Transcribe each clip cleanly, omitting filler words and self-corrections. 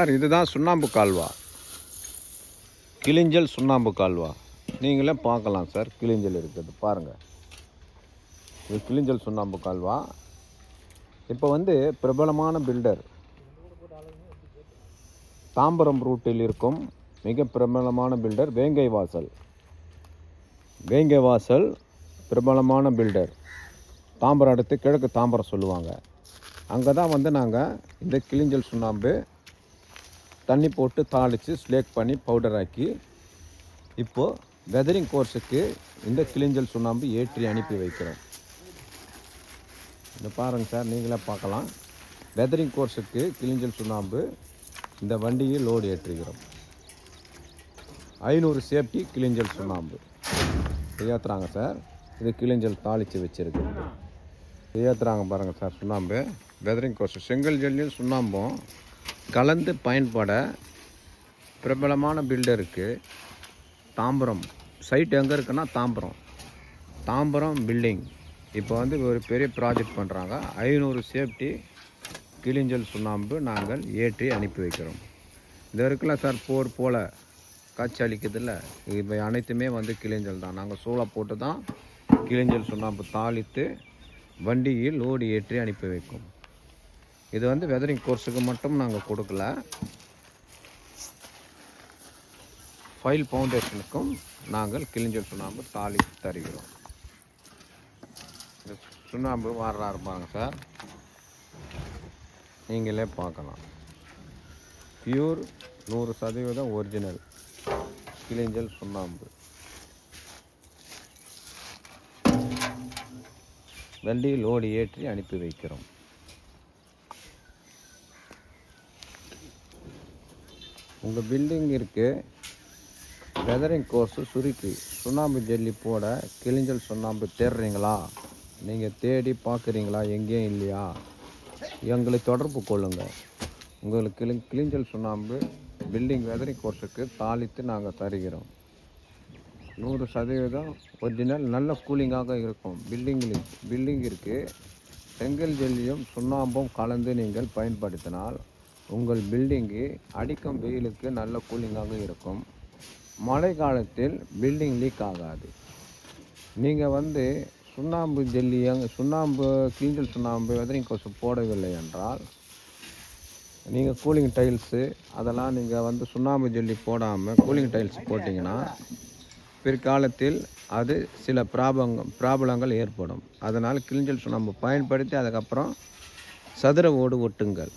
Sir இதுதான் சுண்ணாம்பு கால்வா, கிளிஞ்சல் சுண்ணாம்பு கால்வா. நீங்களே பார்க்கலாம் சார், கிளிஞ்சல் இருக்குது பாருங்கள். இது கிளிஞ்சல் சுண்ணாம்பு கால்வா. இப்போ வந்து பிரபலமான பில்டர், தாம்பரம் ரூட்டில் இருக்கும் மிக பிரபலமான பில்டர் வேங்கை வாசல். வேங்கை வாசல் பிரபலமான பில்டர். தாம்பரம் அடுத்து கிழக்கு தாம்பரம் சொல்லுவாங்க. அங்கே தான் வந்து நாங்கள் இந்த கிளிஞ்சல் சுண்ணாம்பு தண்ணி போட்டு தாளித்து ஸ்லேக் பண்ணி பவுடர் ஆக்கி இப்போது வெதரிங் கோர்ஸுக்கு இந்த கிளிஞ்சல் சுண்ணாம்பு ஏற்றி அனுப்பி வைக்கிறோம். இந்த பாருங்கள் சார், நீங்களே பார்க்கலாம். வெதரிங் கோர்ஸுக்கு கிளிஞ்சல் சுண்ணாம்பு இந்த வண்டியில் லோடு ஏற்றுகிறோம். 500 சேஃப்டி கிளிஞ்சல் சுண்ணாம்பு ஏற்றுறாங்க சார். இது கிளிஞ்சல் தாளித்து வச்சுருக்கு ஏற்றுறாங்க பாருங்கள் சார். சுண்ணாம்பு வெதரிங் கோர்ஸ் செங்கல் ஜல்லியும் சுண்ணாம்பும் கலந்து பயன்பட பிரபலமான பில்டருக்கு தாம்பரம் சைட் எங்கே இருக்குன்னா தாம்பரம் பில்டிங் இப்போ வந்து ஒரு பெரிய ப்ராஜெக்ட் பண்ணுறாங்க. 500 சேஃப்டி கிளிஞ்சல் சுண்ணாம்பு நாங்கள் ஏற்றி அனுப்பி வைக்கிறோம். இது இருக்குல்ல சார், போர் போல் காட்சி அளிக்குதில்ல, இப்போ அனைத்துமே வந்து கிளிஞ்சல் தான். நாங்கள் சூளை போட்டு தான் கிளிஞ்சல் சுண்ணாம்பு தாளித்து வண்டியில் லோடு ஏற்றி அனுப்பி வைக்கும். இது வந்து வெதரிங் கோர்ஸுக்கு மட்டும் நாங்கள் கொடுக்கல, ஃபைல் ஃபவுண்டேஷனுக்கும் நாங்கள் கிளிஞ்சல் சுண்ணாம்பு தாளித்து தருகிறோம். இந்த சுண்ணாம்பு இருப்பாங்க சார், நீங்களே பார்க்கலாம். பியூர் 100% ஒரிஜினல் கிளிஞ்சல் சுண்ணாம்பு வண்டியில் லோடு ஏற்றி அனுப்பி வைக்கிறோம். உங்கள் பில்டிங் இருக்குது, வெதரிங் கோர்ஸு சுருக்கி சுண்ணாம்பு ஜல்லி போட கிளிஞ்சல் சுண்ணாம்பு தேடுறீங்களா? நீங்கள் தேடி பார்க்குறீங்களா? எங்கேயும் இல்லையா? எங்களை தொடர்பு கொள்ளுங்கள். உங்களுக்கு கிளிஞ்சல் சுண்ணாம்பு பில்டிங் வெதரிங் கோர்ஸுக்கு தாளித்து நாங்கள் தருகிறோம். 100% ஒரிஜினல், நல்ல கூலிங்காக இருக்கும். பில்டிங்கிற்கு செங்கல் ஜல்லியும் சுண்ணாம்பும் கலந்து நீங்கள் பயன்படுத்தினால் உங்கள் பில்டிங்கு அடிக்கும் வெயிலுக்கு நல்ல கூலிங்காக இருக்கும். மழை காலத்தில் பில்டிங் லீக் ஆகாது. நீங்கள் வந்து சுண்ணாம்பு கிளிஞ்சல் சுண்ணாம்பு வெதரிங் கோர்ஸ் போடவில்லை என்றால் நீங்கள் கூலிங் டைல்ஸு அதெல்லாம் நீங்கள் வந்து சுண்ணாம்பு ஜல்லி போடாமல் கூலிங் டைல்ஸ் போட்டிங்கன்னா பிற்காலத்தில் அது சில ப்ராப்ளங்கள் ஏற்படும். அதனால் கிளிஞ்சல் சுண்ணாம்பு பயன்படுத்தி அதுக்கப்புறம் சதுர ஓடு ஒட்டுங்கள்.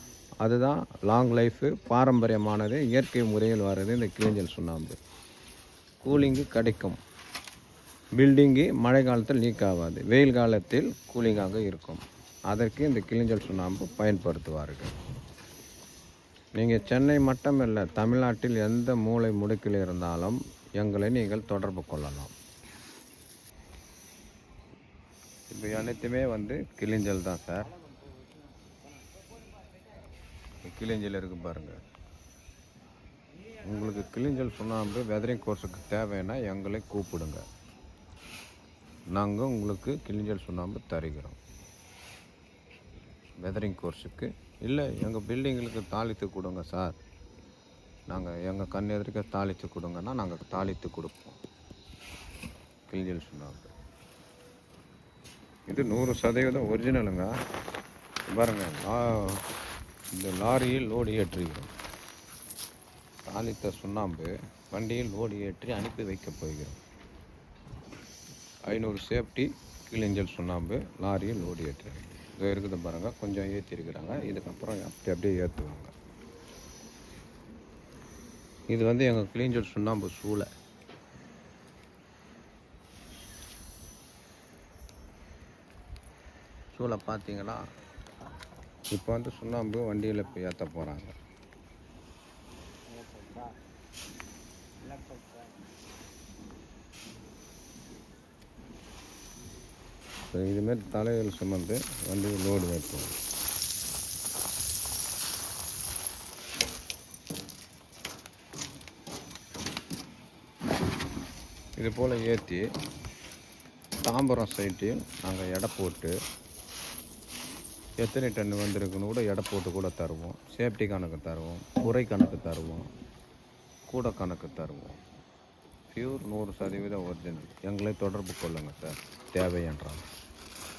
அதுதான் லாங் லைஃபு, பாரம்பரியமானது, இயற்கை முறையில் வர்றது இந்த கிளிஞ்சல் சுண்ணாம்பு. கூலிங்கு கிடைக்கும். பில்டிங்கு மழை காலத்தில் லீக் ஆகாது, வெயில் காலத்தில் கூலிங்காக இருக்கும். அதற்கு இந்த கிளிஞ்சல் சுண்ணாம்பு பயன்படுத்துவார்கள். நீங்கள் சென்னை மட்டும் இல்லை, தமிழ்நாட்டில் எந்த மூலை முடுக்கில் இருந்தாலும் எங்களை நீங்கள் தொடர்பு கொள்ளலாம். இப்போ அனைத்துமே வந்து கிளிஞ்சல் தான் சார். கிளிஞ்சல் இருக்குது பாருங்கள். உங்களுக்கு கிளிஞ்சல் சுண்ணாம்பு வெதரிங் கோர்ஸுக்கு தேவைன்னா எங்களை கூப்பிடுங்க, நாங்கள் உங்களுக்கு கிளிஞ்சல் சுண்ணாம்பு தருகிறோம். வெதரிங் கோர்ஸுக்கு இல்லை, எங்கள் பில்டிங்களுக்கு தாளித்து கொடுங்க சார், நாங்கள் எங்கள் கண் எதிர்க்க தாளித்து கொடுங்கன்னா நாங்கள் தாளித்து கொடுப்போம். கிளிஞ்சல் சுண்ணாம்பு இது 100% ஒரிஜினலுங்க. பாருங்கள், இந்த லாரியில் லோடு ஏற்றுகிறோம். தாளித்த சுண்ணாம்பு வண்டியில் லோடு ஏற்றி அனுப்பி வைக்கப் போகிறோம். 500 சேஃப்டி கிளிஞ்சல் சுண்ணாம்பு லாரியில் லோடு ஏற்றுறோம். இது இருக்குது பாருங்கள், கொஞ்சம் ஏற்றிருக்கிறாங்க. இதுக்கப்புறம் அப்படியே ஏற்றுவாங்க. இது வந்து எங்கள் கிளிஞ்சல் சுண்ணாம்பு சூளை. பார்த்தீங்கன்னா இப்போ வந்து சுண்ணாம்பு வண்டியில் இப்போ ஏற்ற போகிறாங்க. இதுமாரி தலையில் சுமந்து வண்டியில் லோடு ஏற்றுவோம். இது போல் ஏற்றி தாம்பரம் சைட்டையும் நாங்கள் எடை போட்டு எத்தனை டன் வந்திருக்குன்னு கூட எடை போட்டு கூட தருவோம். சேஃப்டி கணக்கு தருவோம், குறை கணக்கு தருவோம், கூட கணக்கு தருவோம். Pure 100% original. எங்களை தொடர்பு கொள்ளுங்கள் சார் தேவை என்றால்.